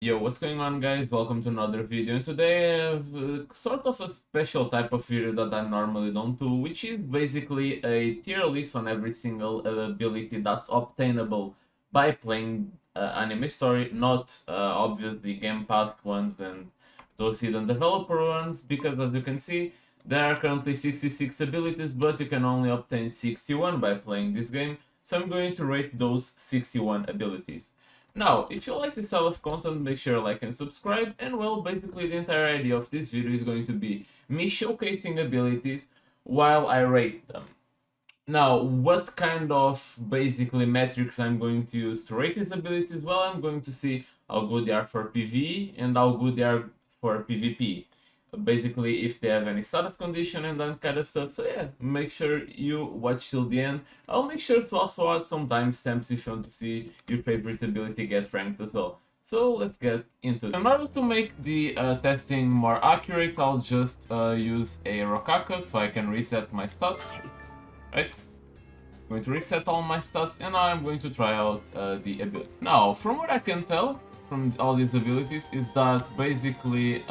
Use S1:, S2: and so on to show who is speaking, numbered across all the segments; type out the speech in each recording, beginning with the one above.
S1: Yo, what's going on, guys? Welcome to another video, and today I have sort of a special type of video that I normally don't do, which is basically a tier list on every single ability that's obtainable by playing anime story, not obviously game pass ones and those hidden developer ones, because as you can see, there are currently 66 abilities, but you can only obtain 61 by playing this game, so I'm going to rate those 61 abilities. Now, if you like this style of content, make sure to like and subscribe, and well, basically the entire idea of this video is going to be me showcasing abilities while I rate them. Now, what kind of basically metrics I'm going to use to rate these abilities? Well, I'm going to see how good they are for PvE and how good they are for PvP. Basically, if they have any status condition and that kind of stuff. So yeah, make sure you watch till the end. I'll make sure to also add some timestamps if you want to see your favorite ability get ranked as well. So let's get into it. In order to make the testing more accurate, I'll just use a Rokaka so I can reset my stats. Right? I'm going to reset all my stats and now I'm going to try out the ability. Now, from what I can tell from all these abilities is that basically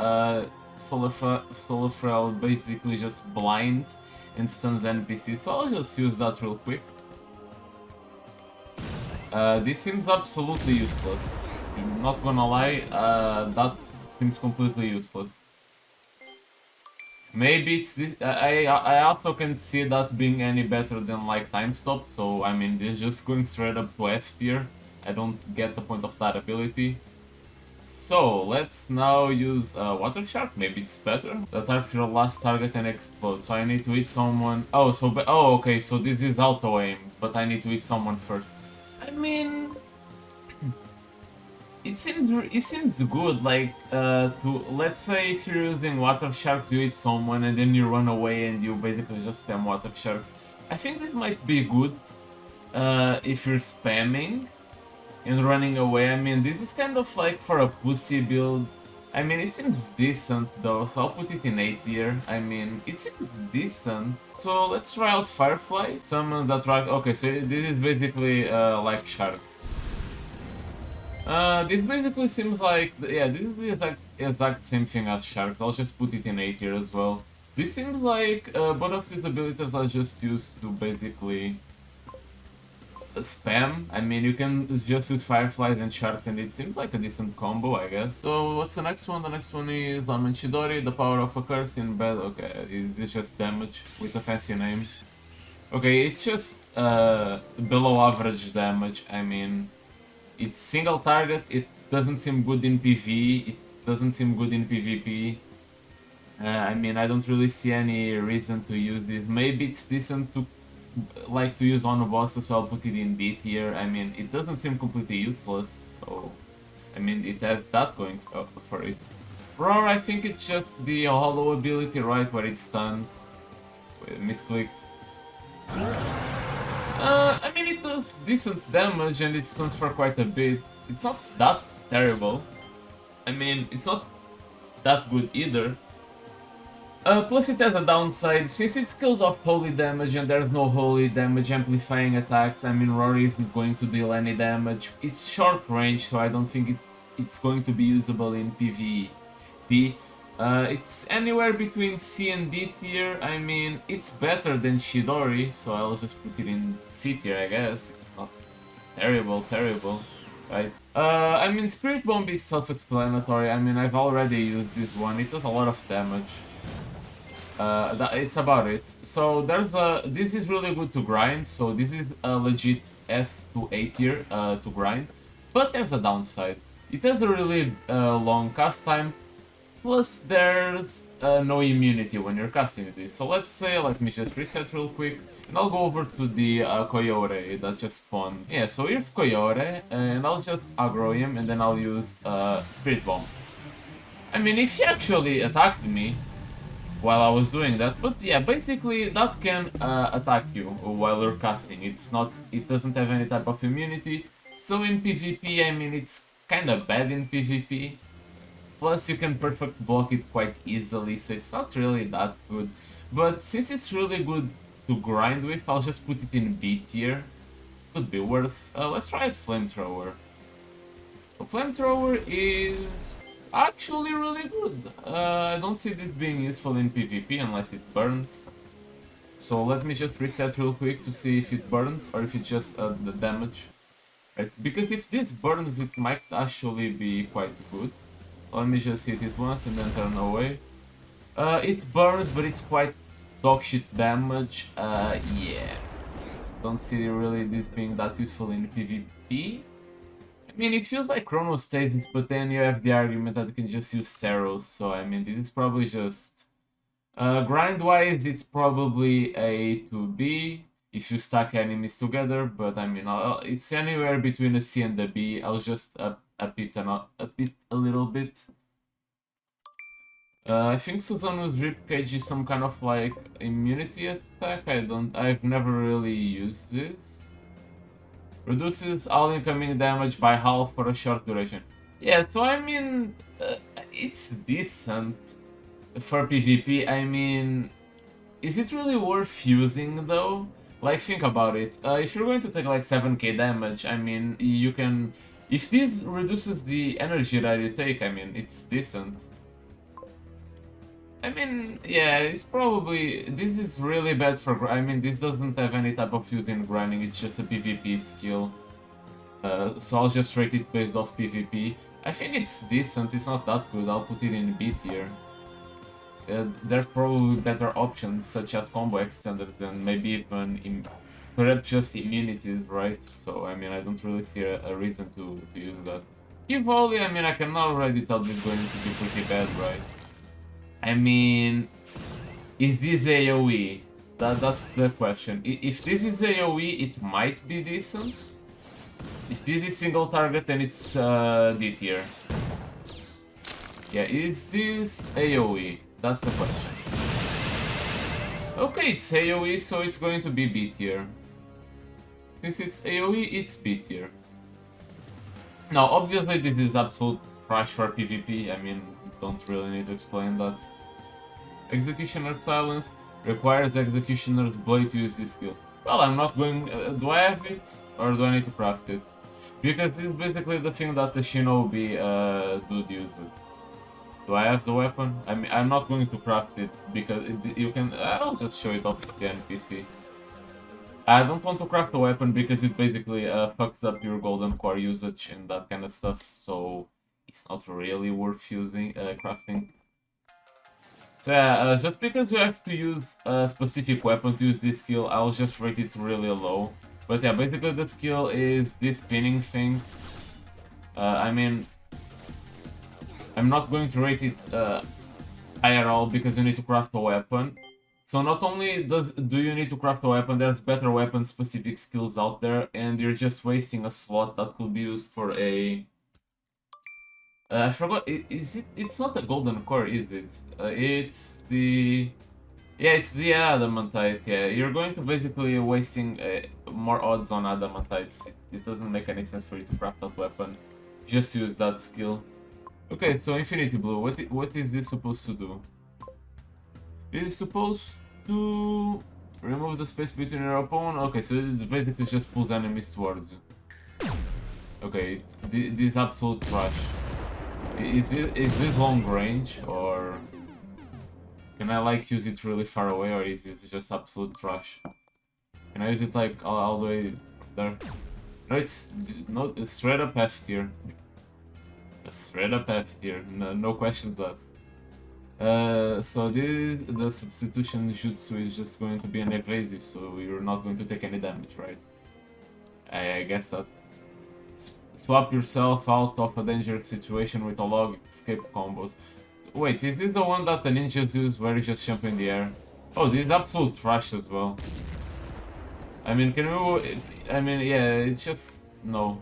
S1: Solifrel basically just blinds and stuns NPCs, so I'll just use that real quick. This seems absolutely useless. I'm not gonna lie, that seems completely useless. Maybe it's this. I also can see that being any better than like time stop. So I mean, they're just going straight up to F tier. I don't get the point of that ability. So let's now use Water Shark. Maybe it's better. That attacks your last target and explodes. So I need to hit someone. Oh, okay. So this is auto aim, but I need to hit someone first. I mean, it seems good, like to let's say if you're using water sharks, you hit someone and then you run away and you basically just spam water sharks. I think this might be good if you're spamming and running away. I mean, this is kind of like for a pussy build. I mean, it seems decent though, so I'll put it in A tier. I mean, it seems decent. So let's try out fireflies. Summons attract. Okay, so this is basically like sharks. This basically seems like, yeah, this is the exact same thing as Sharks. I'll just put it in A tier as well. This seems like both of these abilities are just used to basically spam. I mean, you can just use Fireflies and Sharks and it seems like a decent combo, I guess. So what's the next one? The next one is Lament Shidori, the power of a curse in bed. Okay, is this just damage with a fancy name? Okay, it's just below average damage. I mean, it's single target, it doesn't seem good in PvE, it doesn't seem good in PvP. I mean, I don't really see any reason to use this. Maybe it's decent to like to use on a boss, so I'll put it in D tier. I mean, it doesn't seem completely useless, so I mean, it has that going for it. Roar, I think it's just the hollow ability, right, where it stuns. Wait, misclicked. I mean, it does decent damage and it stuns for quite a bit. It's not that terrible. I mean, it's not that good either. Plus it has a downside, since it kills off holy damage and there's no holy damage amplifying attacks. I mean, Rory isn't going to deal any damage. It's short range, so I don't think it's going to be usable in PvP. It's anywhere between C and D tier. I mean, it's better than Chidori, so I'll just put it in C tier, I guess. It's not terrible, right? I mean, Spirit Bomb is self-explanatory. I mean, I've already used this one. It does a lot of damage. It's about it. So this is really good to grind. So this is a legit S to A tier to grind. But there's a downside. It has a really long cast time. Plus, there's no immunity when you're casting this. So let's say, let me just reset real quick, and I'll go over to the Coyote that just spawned. Yeah, so here's Coyote, and I'll just aggro him, and then I'll use Spirit Bomb. I mean, if he actually attacked me while I was doing that, but yeah, basically that can attack you while you're casting. It doesn't have any type of immunity. So in PvP, I mean, it's kind of bad in PvP. Plus you can perfect block it quite easily, so it's not really that good. But since it's really good to grind with, I'll just put it in B tier. Could be worse. Let's try it Flamethrower. Flamethrower is actually really good. I don't see this being useful in PvP unless it burns. So let me just reset real quick to see if it burns or if it's just the damage. Right? Because if this burns, it might actually be quite good. Let me just hit it once and then turn away. It burns, but it's quite dogshit damage. Yeah. Don't see really this being that useful in PvP. I mean, it feels like Chrono Stasis, but then you have the argument that you can just use Cero, so I mean, this is probably just... grind-wise, it's probably A to B if you stack enemies together, but I mean, it's anywhere between a C and a B. I'll just up it a little bit. I think Susano's Ribcage is some kind of like immunity attack. I've never really used this. Reduces all incoming damage by half for a short duration. Yeah, so I mean, it's decent for PvP. I mean, is it really worth using though? Like, think about it. If you're going to take like 7k damage, I mean, you can... If this reduces the energy that you take, I mean, it's decent. I mean, yeah, it's probably... This is really bad for... I mean, this doesn't have any type of use in grinding, it's just a PvP skill. So I'll just rate it based off PvP. I think it's decent, it's not that good, I'll put it in B tier. There's probably better options, such as combo extenders and maybe even... perhaps just immunities, right? So, I mean, I don't really see a reason to use that. Volley, I mean, I can already tell this is going to be pretty bad, right? I mean, is this AoE? That's the question. If this is AoE, it might be decent. If this is single target, then it's D tier. Yeah, is this AoE? That's the question. Okay, it's AoE, so it's going to be B tier. Since it's AoE, it's B tier. Now, obviously, this is absolute trash for PvP. I mean, don't really need to explain that. Executioner Silence requires Executioner's Blade to use this skill. Well, I'm not going... do I have it? Or do I need to craft it? Because it's basically the thing that the Shinobi dude uses. Do I have the weapon? I mean, I'm not going to craft it because you can... I'll just show it off the NPC. I don't want to craft a weapon because it basically fucks up your golden core usage and that kind of stuff, so it's not really worth using crafting. So yeah, just because you have to use a specific weapon to use this skill, I'll just rate it really low. But yeah, basically the skill is this spinning thing. I mean, I'm not going to rate it high at all because you need to craft a weapon. So not only do you need to craft a weapon, there's better weapon-specific skills out there, and you're just wasting a slot that could be used for a... I forgot, is it? It's not a golden core, is it? It's the... Yeah, it's the adamantite, yeah. You're going to basically wasting more odds on adamantites. It doesn't make any sense for you to craft that weapon. Just use that skill. Okay, so Infinity Blue, what is this supposed to do? It is supposed to remove the space between your opponent. Okay, so it basically just pulls enemies towards you. Okay, this is absolute trash. Is this long range, or can I like use it really far away, or is this just absolute trash? Can I use it like all the way there? No, it's straight up F tier. Straight up F tier. No questions asked. So the substitution Jutsu is just going to be an evasive, so you're not going to take any damage, right? I guess that. Swap yourself out of a dangerous situation with a log escape combos. Wait, is this the one that the ninjas use where you just jump in the air? Oh, this is absolute trash as well. I mean, I mean, yeah, it's just... no.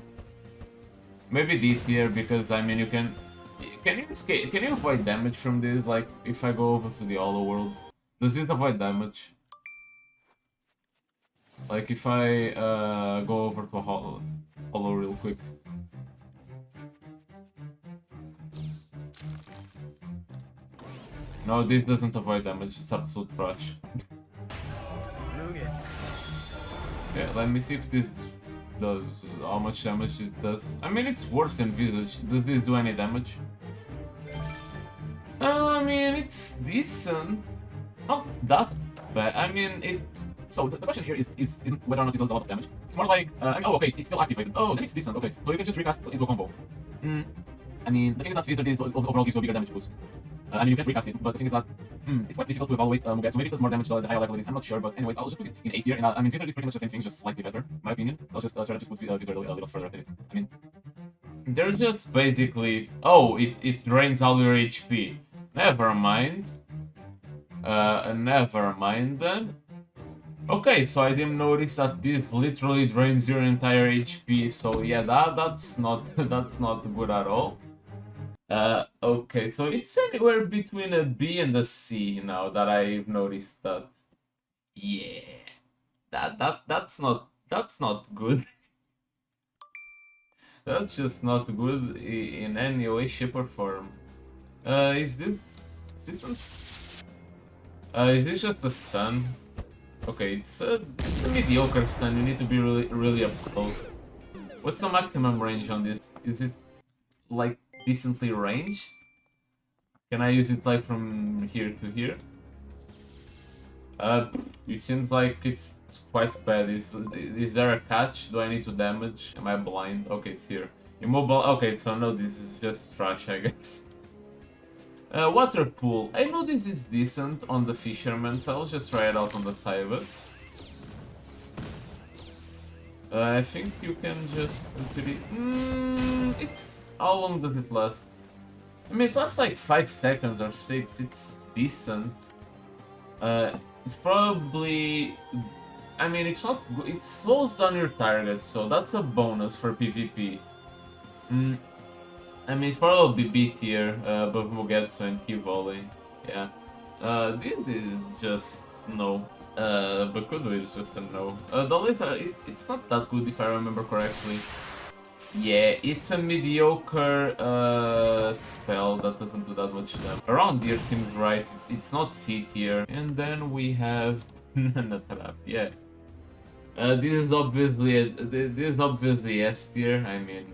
S1: Maybe D tier, because, I mean, you can... Can you escape? Can you avoid damage from this? Like, if I go over to the Hollow World, does it avoid damage? Like, if I go over to a Hollow real quick. No, this doesn't avoid damage. It's absolute trash. Yeah, let me see if this does, how much damage it does. I mean, it's worse than Visage. Does this do any damage? I mean, it's decent. Not that bad. I mean, it. So the question here isn't whether or not it does a lot of damage. It's more like, I mean, oh, okay, it's still activated. Oh, then it's decent. Okay, so you can just recast into a combo. I mean, the thing is that Visage overall gives you a bigger damage boost. I mean, you can recast it, but the thing is that it's quite difficult to evaluate Mugetsu. Maybe it does more damage the higher level it is. I'm not sure, but anyways, I'll just put it in A tier. And I mean, Visage is pretty much the same thing, just slightly better, in my opinion. I'll just try to just put Visage a little further at it. I mean, they're just basically. Oh, it drains all your HP. Never mind. Never mind then. Okay, so I didn't notice that this literally drains your entire HP. So yeah, that's not that's not good at all. Okay, so it's anywhere between a B and a C now that I've noticed that. Yeah, that's not good. That's just not good in any way, shape, or form. Is this different? Is this just a stun? Okay, it's a mediocre stun. You need to be really up close. What's the maximum range on this? Is it like decently ranged? Can I use it like from here to here? It seems like it's quite bad. Is there a catch? Do I need to damage? Am I blind? Okay, it's here. Immobile. Okay, so no, this is just trash, I guess. Water pool. I know this is decent on the fisherman, so I'll just try it out on the Cybus. I think you can just put it. It's how long does it last? I mean, it lasts like 5 seconds or 6. It's decent. It's probably. I mean, it's not good. It slows down your target, so that's a bonus for PvP. I mean, it's probably B tier above Mugetsu and Key Volley. Yeah. This is just no. Bakudo is just a no. The laser, it's not that good if I remember correctly. Yeah, it's a mediocre spell that doesn't do that much damage. Around here seems right. It's not C tier. And then we have Trap. Yeah. This is obviously S tier. I mean,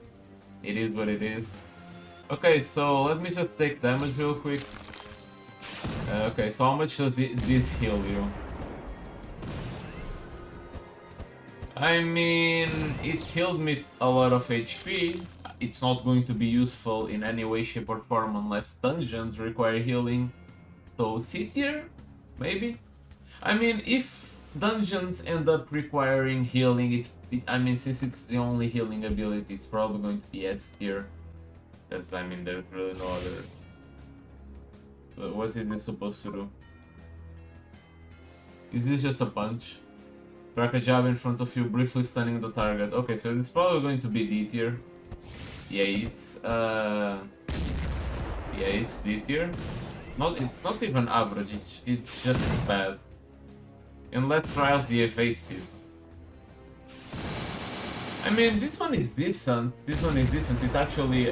S1: it is what it is. Okay, so let me just take damage real quick. Okay, so how much does this heal you? I mean, it healed me a lot of HP. It's not going to be useful in any way, shape, or form unless dungeons require healing. So C tier? Maybe? I mean, if dungeons end up requiring healing, I mean, since it's the only healing ability, it's probably going to be S tier. Because, I mean, there's really no other. But what is this supposed to do? Is this just a punch? Crack a jab in front of you, briefly stunning the target. Okay, so it's probably going to be D tier. Yeah, it's D tier. It's not even average. It's just bad. And let's try out the evasive. I mean, this one is decent. It actually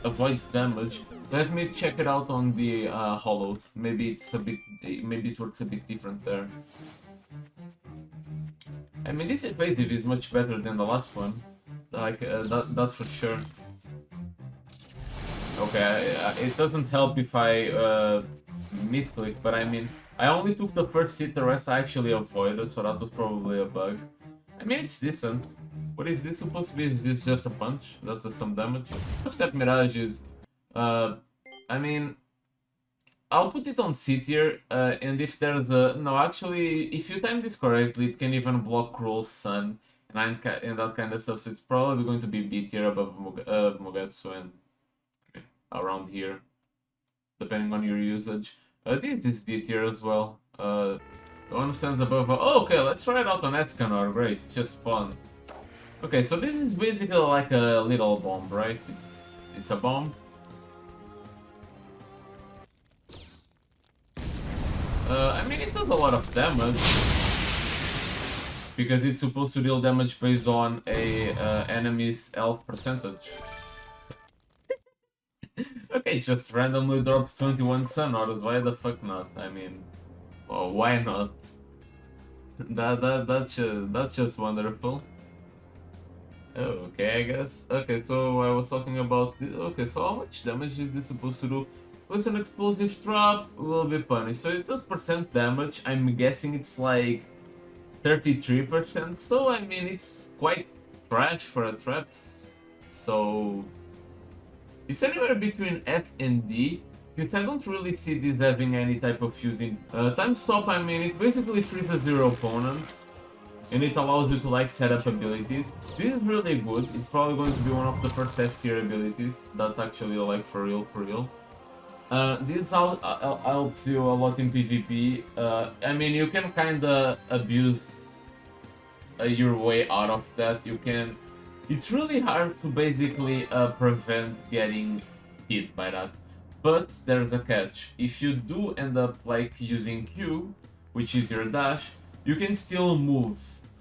S1: avoids damage. Let me check it out on the hollows. Maybe it works a bit different there. I mean, this evasive is much better than the last one. Like that's for sure. Okay, it doesn't help if I misclick, but I mean, I only took the first hit. The rest I actually avoided, so that was probably a bug. I mean, it's decent. What is this supposed to be? Is this just a punch that does some damage? Step Mirage is, I mean, I'll put it on C tier, and if there's a... No, actually, if you time this correctly, it can even block Cruel Sun and that kind of stuff, so it's probably going to be B tier above Mugetsu and around here, depending on your usage. This is D tier as well. The one stands above. Oh, okay, let's try it out on Escanor. Great, it just spawned. Okay, so this is basically like a little bomb, right? It's a bomb. I mean, it does a lot of damage because it's supposed to deal damage based on a enemy's health percentage. Okay, it just randomly drops 21 sun orders. Why the fuck not? I mean, well, why not? That's just wonderful. Oh, okay, I guess. Okay, so I was talking about okay, so how much damage is this supposed to do? With an explosive trap will be punished. So it does percent damage. I'm guessing it's like 33%. So I mean it's quite trash for a trap. So it's anywhere between F and D. Since I don't really see this having any type of using time stop, I mean it basically freezes your opponents and it allows you to like set up abilities. This is really good. It's probably going to be one of the first S tier abilities. That's actually like for real, for real. This helps you a lot in PvP. I mean, you can kinda abuse your way out of that. You can. It's really hard to basically prevent getting hit by that. But there's a catch. If you do end up like using Q, which is your dash, you can still move.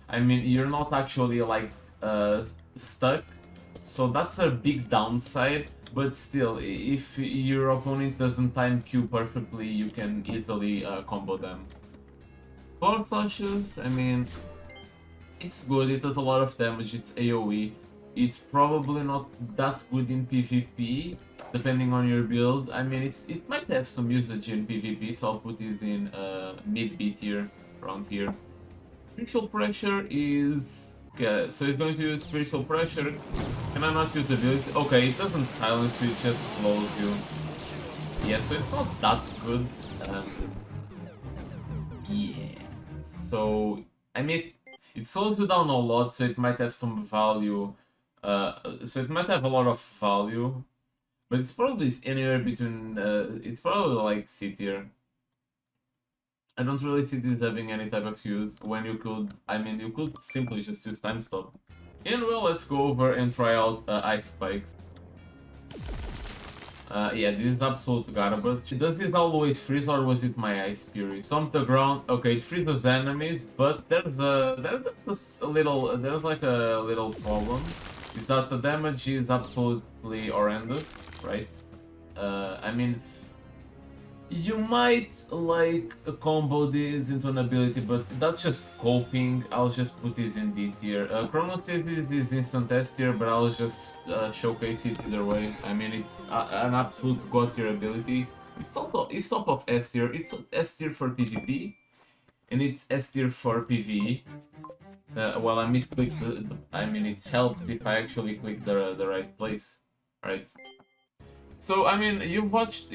S1: I mean, you're not actually like stuck. So that's a big downside. But still, if your opponent doesn't time Q perfectly, you can easily combo them. Floor Slashes, I mean, it's good, it does a lot of damage, it's AoE. It's probably not that good in PvP, depending on your build. I mean, it might have some usage in PvP, so I'll put this in mid-B tier, around here. Spiritual Pressure is... okay, so he's going to use Spiritual Pressure. Can I not use the ability? Okay, it doesn't silence you, it just slows you. Yeah, so it's not that good. Yeah, so... I mean, it slows you down a lot, so it might have some value. So it might have a lot of value. But it's probably anywhere between... it's probably like C tier. I don't really see this having any type of use when you could, I mean, you could simply just use time stop. And well, let's go over and try out ice spikes. Yeah, this is absolute garbage. Does this always freeze or was it my ice spirit? Stomp the ground. Okay, it freezes enemies, but there's like a little problem. Is that the damage is absolutely horrendous, right? I mean, you might like combo this into an ability, but that's just scoping. I'll just put this in D tier. Chrono Stasis is instant S tier, but I'll just showcase it either way. I mean, it's an absolute god tier ability. It's top of S tier. It's S tier for PvP, and it's S tier for PVE. Well, I misclicked. I mean, it helps if I actually click the right place, right? So, I mean, if you've watched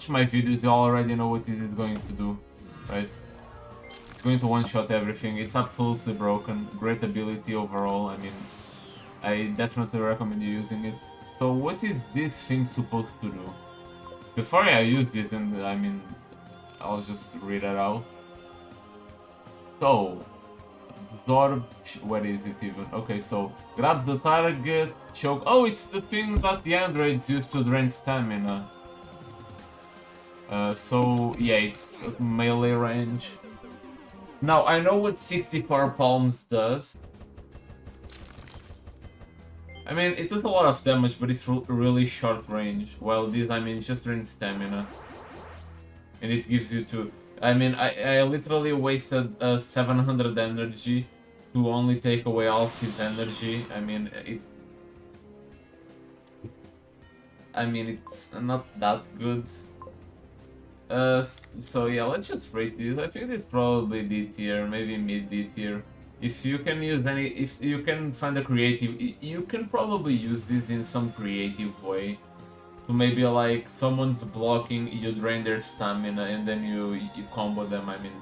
S1: my videos, you already know what this is going to do, right? It's going to one-shot everything. It's absolutely broken. Great ability overall. I mean, I definitely recommend you using it. So, what is this thing supposed to do? Before I use this, and I mean, I'll just read it out. So, where is it even? Okay, so grabs the target, choke. Oh, it's the thing that the androids use to drain stamina. So yeah, it's melee range. Now I know what 64 palms does. I mean, it does a lot of damage, but it's really short range. While this, I mean, just drains stamina, and it gives you two. I mean, I literally wasted 700 energy to only take away half his energy. I mean, it's not that good. So yeah, let's just rate this. I think it's probably D tier, maybe mid D tier. If you can use if you can find a creative, you can probably use this in some creative way. To maybe like someone's blocking, you drain their stamina and then you combo them. I mean,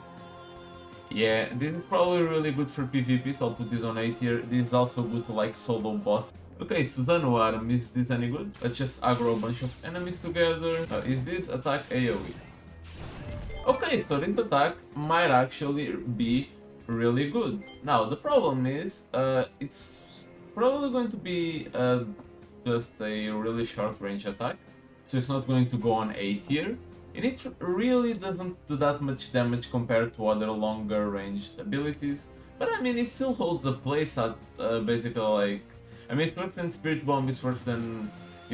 S1: yeah, this is probably really good for PvP, so I'll put this on A tier. This is also good to like solo boss. Okay, Susanoo Arm, is this any good? Let's just aggro a bunch of enemies together. Is this attack AoE? Okay, so this attack might actually be really good. Now, the problem is, it's probably going to be just a really short range attack, so it's not going to go on A tier, and it really doesn't do that much damage compared to other longer ranged abilities, but I mean it still holds a place at basically like, I mean it's worse than Spirit Bomb, it's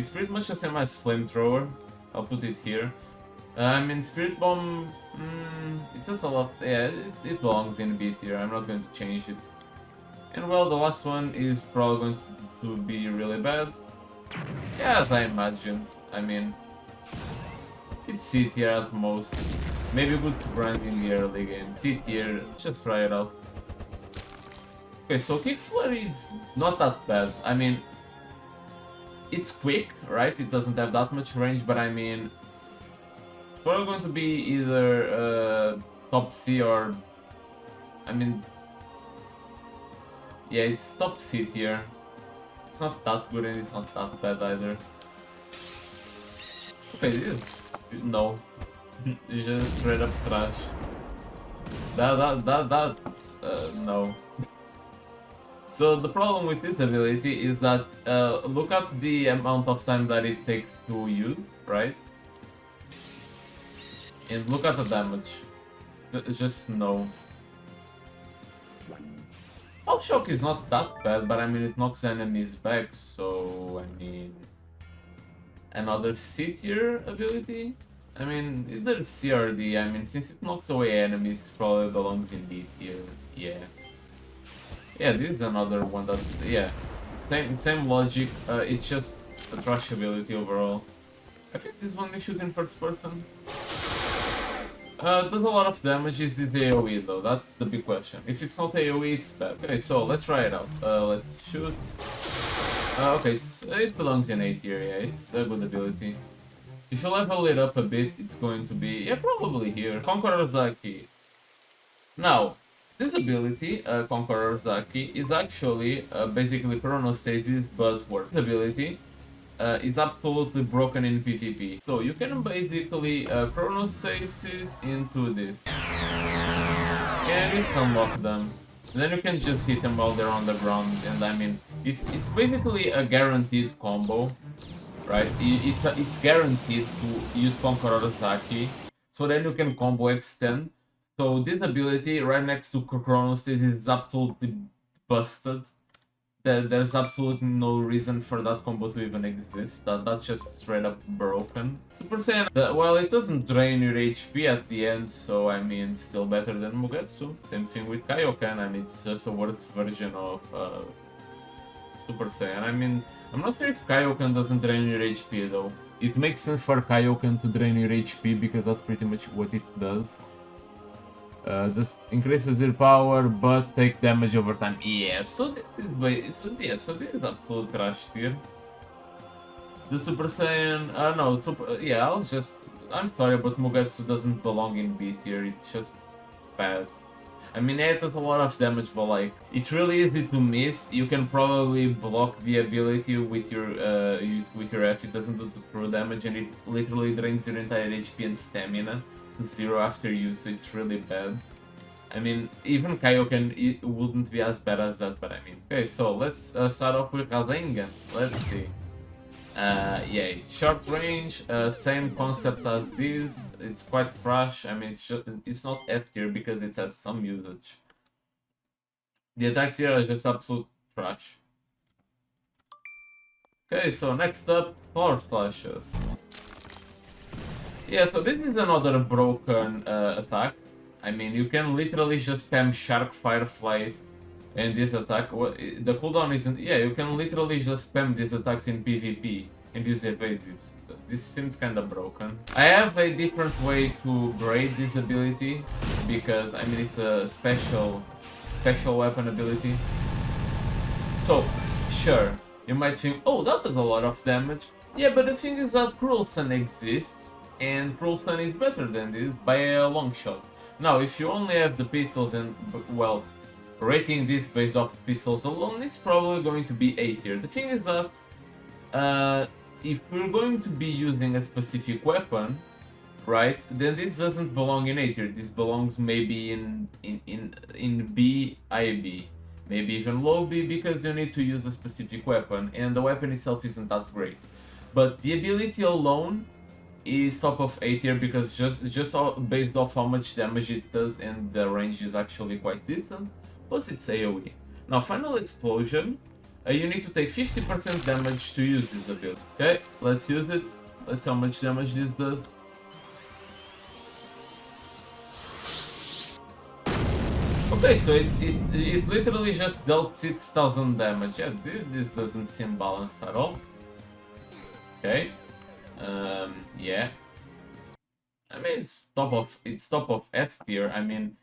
S1: pretty much the same as Flamethrower. I'll put it here. I mean Spirit Bomb, it does a lot, yeah, it belongs in B tier, I'm not going to change it. And well, the last one is probably going to be really bad. Yeah, as I imagined. I mean, it's C tier at most. Maybe good brand in the early game. C tier, just try it out. Okay, so kick flurry is not that bad. I mean, it's quick, right? It doesn't have that much range, but I mean, it's probably going to be either top C or, I mean, yeah, it's top C tier. It's not that good and it's not that bad either. Okay, this is no, it's just straight up trash. That's no. So the problem with this ability is that look at the amount of time that it takes to use, right? And look at the damage. Just no. Paw Shock is not that bad, but I mean it knocks enemies back, so I mean another C tier ability? I mean either C or D, I mean since it knocks away enemies it probably belongs in D tier, yeah. Yeah, this is another one that, yeah, same logic, it's just a trash ability overall. I think this one we shoot in first person. Does a lot of damage, is it AoE though? That's the big question. If it's not AoE, it's bad. Okay, so let's try it out. Let's shoot. Okay, it belongs in A tier, yeah, it's a good ability. If you level it up a bit, it's going to be, yeah, probably here. Conqueror Haki. Now, this ability, Conqueror Haki, is actually basically Chrono Stasis, but worse. This ability is absolutely broken in PvP. So you can basically Chrono Stasis into this. And just unlock them. And then you can just hit them while they're on the ground. And I mean, it's basically a guaranteed combo, right? It's guaranteed to use Conqueror Haki. So then you can combo extend. So this ability right next to Chrono Stasis is absolutely busted. There's absolutely no reason for that combo to even exist. That's just straight up broken. Super Saiyan, well, it doesn't drain your HP at the end, so I mean, still better than Mugetsu. Same thing with Kaioken, I mean, it's just a worse version of Super Saiyan. I mean, I'm not sure if Kaioken doesn't drain your HP though. It makes sense for Kaioken to drain your HP because that's pretty much what it does. This increases your power, but take damage over time. Yeah, so this is absolute trash tier. The Super Saiyan, no, yeah, I'm sorry, but Mugetsu doesn't belong in B tier. It's just bad. I mean, it does a lot of damage, but like, it's really easy to miss. You can probably block the ability with your F. It doesn't do true damage, and it literally drains your entire HP and stamina to 0 after use, so it's really bad. I mean, even Kaioken it wouldn't be as bad as that, but I mean. Okay, so let's start off with Rasengan. Let's see. Yeah, it's short range, same concept as this. It's quite trash. I mean, it's not F tier because it has some usage. The attacks here are just absolute trash. Okay, so next up, Floor Slashes. Yeah, so this is another broken attack. I mean, you can literally just spam Shark Fireflies and this attack. The cooldown isn't... Yeah, you can literally just spam these attacks in PvP and use evasives. This seems kinda broken. I have a different way to grade this ability because, I mean, it's a special weapon ability. So, sure, you might think, oh, that does a lot of damage. Yeah, but the thing is that Cruel Sun exists, and Cruel Sun is better than this by a long shot. Now, if you only have the pistols and, well, rating this based off the pistols alone is probably going to be A tier. The thing is that, if we're going to be using a specific weapon, right, then this doesn't belong in A tier. This belongs maybe in B, IB. Maybe even low B because you need to use a specific weapon, and the weapon itself isn't that great. But the ability alone is top of A tier because just based off how much damage it does, and the range is actually quite decent. Plus it's AoE. Now, Final Explosion, you need to take 50% damage to use this ability. Okay, let's use it. Let's see how much damage this does. Okay, so it literally just dealt 6,000 damage. Yeah, this doesn't seem balanced at all. Okay. Yeah. I mean, it's top of S tier. I mean,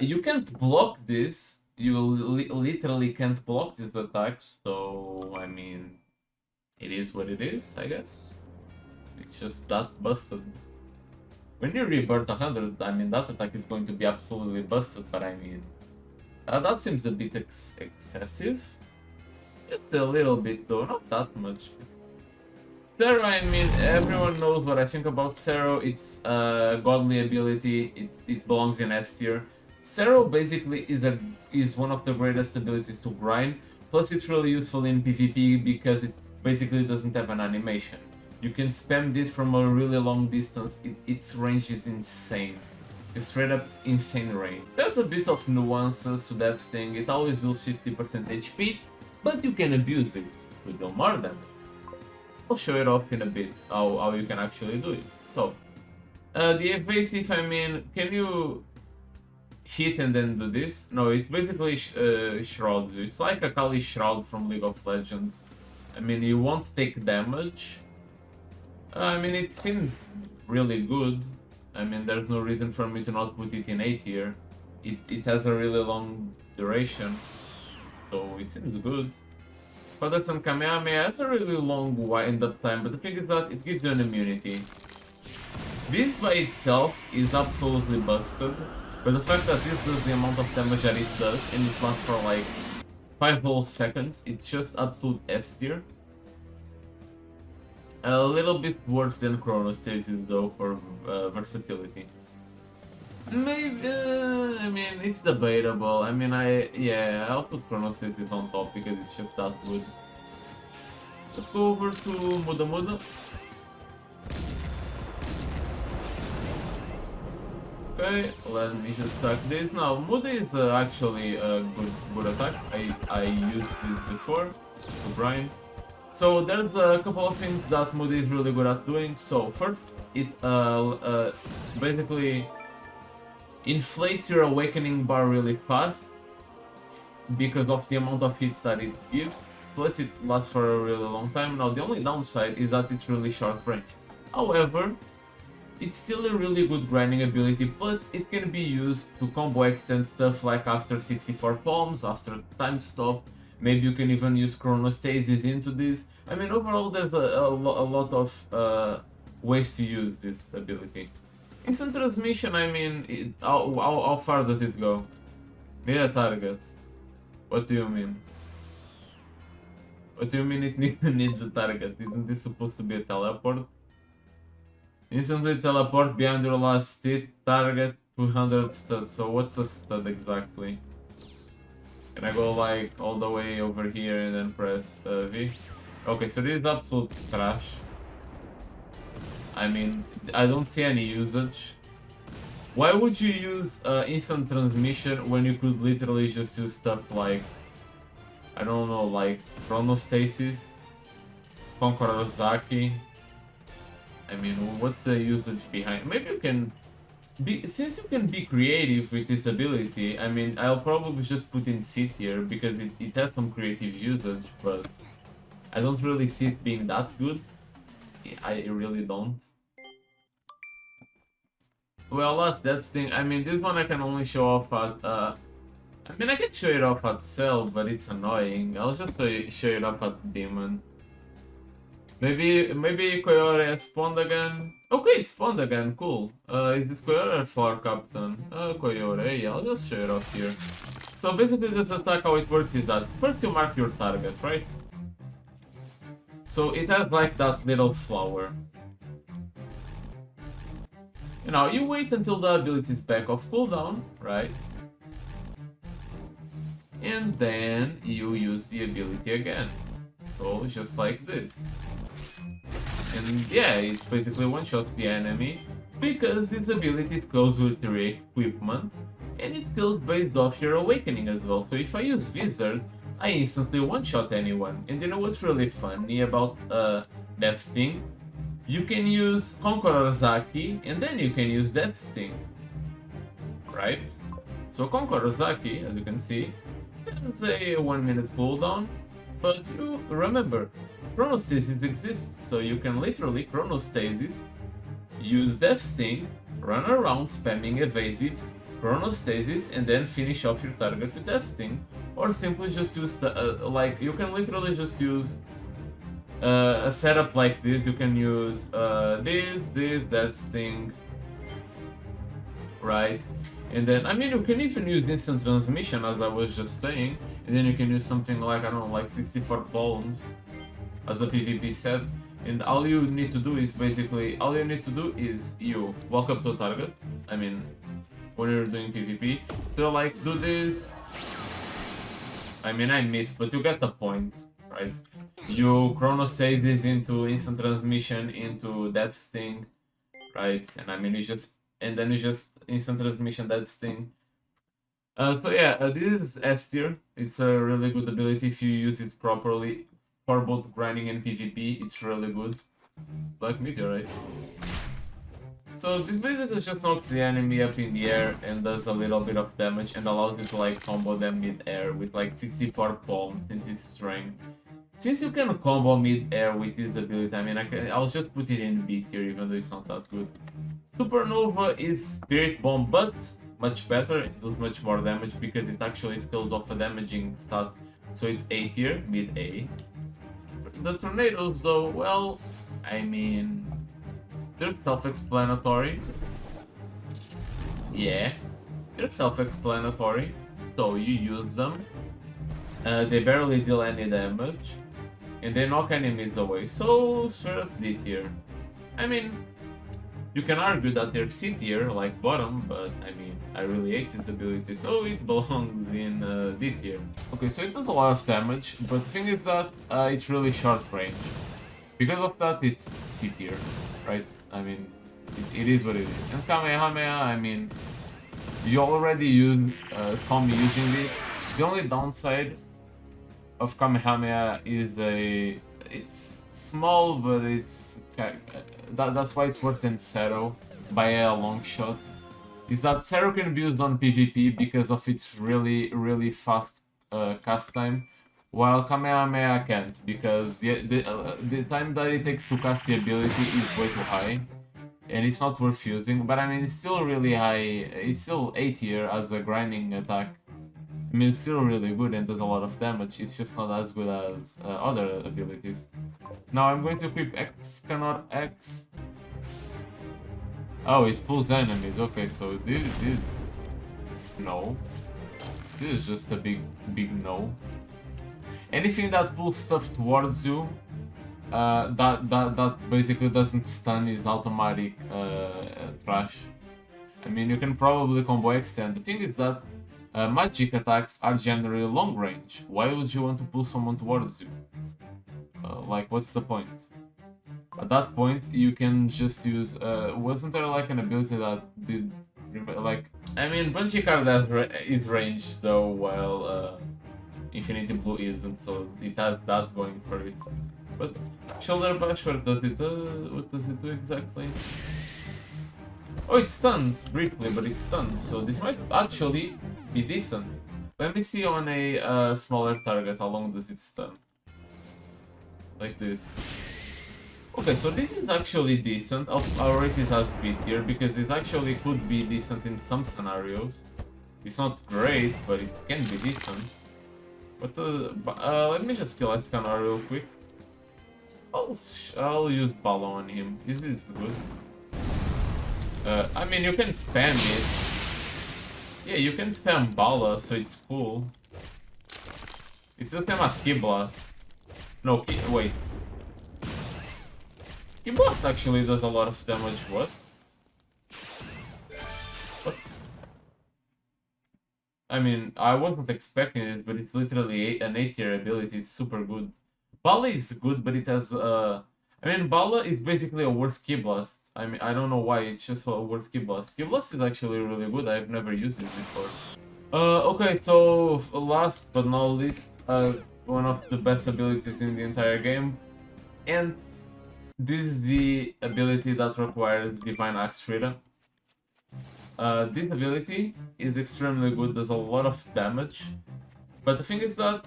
S1: you can't block this. You literally can't block this attack. So I mean, it is what it is, I guess. It's just that busted. When you rebirth 100, I mean, that attack is going to be absolutely busted, but I mean, that seems a bit excessive. Just a little bit though, not that much. Cero, I mean, everyone knows what I think about Cero. It's a godly ability, it belongs in S tier. Cero basically is one of the greatest abilities to grind, plus it's really useful in PvP because it basically doesn't have an animation. You can spam this from a really long distance, its range is insane. It's straight up insane range. There's a bit of nuances to that thing, it always deals 50% HP, but you can abuse it with no more damage. I'll show it off in a bit, how you can actually do it. So, the evasive, I mean, can you hit and then do this? No, it basically shrouds you. It's like a Kali Shroud from League of Legends. I mean, you won't take damage. I mean, it seems really good. I mean, there's no reason for me to not put it in A tier. It has a really long duration, so it seems good. But and Kamehameha has a really long wind-up time, but the thing is that it gives you an immunity. This by itself is absolutely busted, but the fact that this does the amount of damage that it does, and it lasts for like 5 whole seconds, it's just absolute S tier. A little bit worse than Chrono Stasis though for versatility. Maybe, I mean, it's debatable. I mean, I'll put Chrono Stasis on top because it's just that good. Let's go over to Muda. Okay, let me just stack this. Now, Muda is actually a good attack. I used this before to grind. So there's a couple of things that Muda is really good at doing. So first, it basically inflates your awakening bar really fast because of the amount of hits that it gives. Plus, it lasts for a really long time. Now, the only downside is that it's really short range. However, it's still a really good grinding ability. Plus, it can be used to combo extend stuff like after 64 palms, after time stop. Maybe you can even use Chronostasis into this. I mean, overall, there's a lot of ways to use this ability. Instant transmission, I mean, how far does it go? Need a target. What do you mean? What do you mean it needs a target? Isn't this supposed to be a teleport? Instantly teleport behind your last hit, target 200 stud. So what's a stud exactly? Can I go like all the way over here and then press V? Okay, so this is absolute trash. I mean, I don't see any usage. Why would you use instant transmission when you could literally just use stuff like, I don't know, like Chronostasis, Conqueror Zaki? I mean, what's the usage behind? Maybe you can be, since you can be creative with this ability, I mean, I'll probably just put in C tier because it has some creative usage, but I don't really see it being that good. I really don't. Well, that's that thing. I mean, this one I can only show off at, I mean, I can show it off at Cell, but it's annoying. I'll just show it off at Demon. Maybe Koyore spawned again. Okay, spawned again, cool. Is this Koyore or Flower Captain? Koyore, yeah, I'll just show it off here. So basically this attack, how it works is that first you mark your target, right? So it has like that little flower. You know, you wait until the ability is back off cooldown, right? And then you use the ability again. So just like this. And yeah, it basically one-shots the enemy because its ability goes with your equipment and it skills based off your awakening as well. So if I use Wizard, I instantly one-shot anyone. And you know what's really funny about Death Sting? You can use Conqueror Zaki and then you can use Death Sting, right? So Conqueror Haki, as you can see, has a 1-minute cooldown, but you remember, Chronostasis exists, so you can literally Chronostasis, use Death Sting, run around spamming evasives, Chronostasis, and then finish off your target with Death Sting, or simply just use, like, you can literally just use a setup like this. You can use this, Death Sting, right? And then, I mean, you can even use instant transmission, as I was just saying, and then you can use something like, I don't know, like 64 palms as a PvP set. And all you need to do is basically, you walk up to a target, I mean, when you're doing PvP, so like, do this, I mean, I missed, but you get the point, right? You Chronostasis into instant transmission into Death Sting, right? And I mean, then you just instant transmission that thing. So yeah, this is S tier. It's a really good ability if you use it properly for both grinding and PvP. It's really good. Like Meteorite. So this basically just knocks the enemy up in the air and does a little bit of damage and allows you to like combo them mid-air with like 64 palms since it's strength. Since you can combo mid-air with this ability, I mean, I'll just put it in B tier even though it's not that good. Supernova is Spirit Bomb, but much better. It does much more damage because it actually scales off a damaging stat, so it's A tier, mid-A. The Tornadoes though, well, I mean, they're self-explanatory. Yeah, they're self-explanatory, so you use them. They barely deal any damage, and they knock enemies away, so straight up D tier. I mean, you can argue that they're C tier, like bottom, but I mean, I really hate its ability, so it belongs in D tier. Okay, so it does a lot of damage, but the thing is that it's really short range. Because of that, it's C tier, right? I mean, it is what it is. And Kamehameha, I mean, you already saw me using this. The only downside of Kamehameha is it's small, but that's why it's worse than Cero by a long shot. Is that Cero can be used on PvP because of its really fast cast time, while Kamehameha can't because the time that it takes to cast the ability is way too high, and it's not worth using. But I mean, it's still really high. It's still A tier as a grinding attack. I mean, it's still really good and does a lot of damage. It's just not as good as other abilities. Now I'm going to equip X, cannot X. Oh, it pulls enemies. Okay, so this no. This is just a big no. Anything that pulls stuff towards you, that basically doesn't stun is automatic trash. I mean, you can probably combo extend. The thing is that magic attacks are generally long range. Why would you want to pull someone towards you? Like, what's the point? At that point, you can just use. Wasn't there like an ability that did, like? I mean, Bungee Card is ranged though, while Infinity Blue isn't, so it has that going for it. But Shoulder Bash, what does it do exactly? Oh, it stuns briefly, but it stuns, so this might actually be decent. Let me see on a smaller target how long does it stun. Like this. Okay, so this is actually decent. I'll rate it as B tier because this actually could be decent in some scenarios. It's not great, but it can be decent. But let me just kill Escana real quick. I'll use Bala on him. Is this good? I mean, you can spam it. Yeah, you can spam Bala, so it's cool. It's the same as Ki Blast. No, wait. Ki Blast actually does a lot of damage. What? What? I mean, I wasn't expecting it, but it's literally an A tier ability. It's super good. Bala is good, but it has I mean, Bala is basically a worse Ki Blast. I mean, I don't know why, it's just a worse Ki Blast. Ki Blast is actually really good, I've never used it before. Okay, so last but not least, one of the best abilities in the entire game. And this is the ability that requires Divine Axe Freedom. this ability is extremely good, does a lot of damage. But the thing is that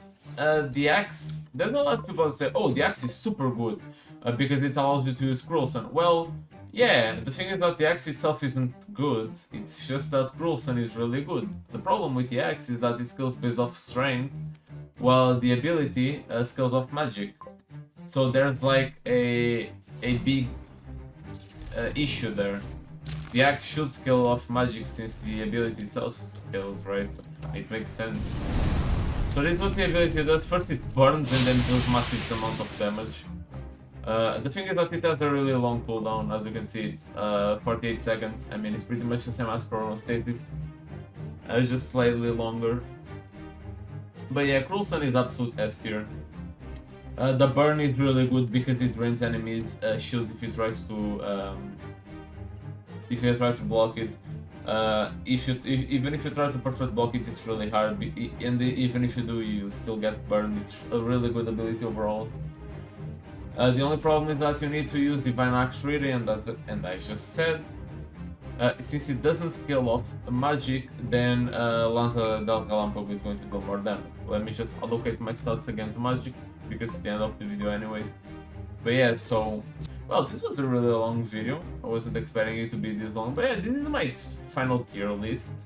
S1: the axe, there's a lot of people that say, oh, the axe is super good because it allows you to use Cruel Sun. Well, yeah, the thing is that the axe itself isn't good, it's just that Cruel Sun is really good. The problem with the axe is that it scales based off strength, while the ability scales off magic. So there's like a big issue there. The axe should scale off magic since the ability itself scales, right? It makes sense. So this is what the ability does. First it burns and then deals massive amount of damage. The thing is that it has a really long cooldown, as you can see it's 48 seconds. I mean it's pretty much the same as for Stasis. It's just slightly longer. But yeah, Cruel Sun is absolute S tier. The burn is really good because it drains enemies' shields if you try to block it. Even if you try to perfect block it, it's really hard. And even if you do, you still get burned. It's a really good ability overall. The only problem is that you need to use Divine Axe really, and I just said, since it doesn't scale off magic, then Lanza del Galámpago is going to do more damage. Let me just allocate my stats again to magic, because it's the end of the video anyways. But yeah, so, well, this was a really long video. I wasn't expecting it to be this long, but yeah, this is my final tier list.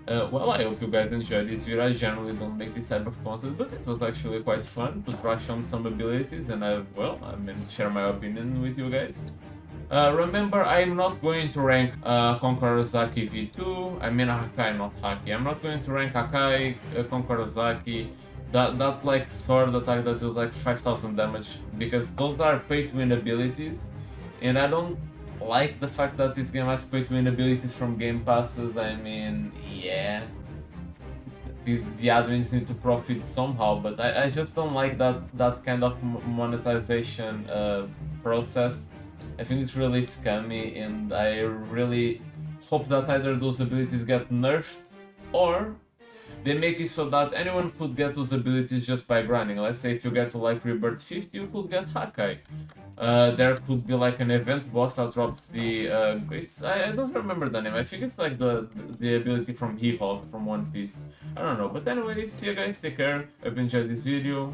S1: Well, I hope you guys enjoyed this video. I generally don't make this type of content, but it was actually quite fun to trash on some abilities and share my opinion with you guys. Remember, I'm not going to rank Conqueror Zaki V2, I mean Hakai, not Haki. I'm not going to rank Hakai, Conqueror Zaki, that like sword attack that is like 5000 damage, because those are pay-to-win abilities, and I don't like the fact that this game has pay-to-win abilities from game passes. I mean, yeah, the admins need to profit somehow, but I just don't like that kind of monetization process. I think it's really scammy, and I really hope that either those abilities get nerfed or they make it so that anyone could get those abilities just by grinding. Let's say if you get to like Rebirth 50, you could get Hakai. There could be like an event boss that drops the I don't remember the name. I think it's like the ability from He-Hulk from One Piece. I don't know. But anyways, see you guys, take care. Hope you enjoyed this video.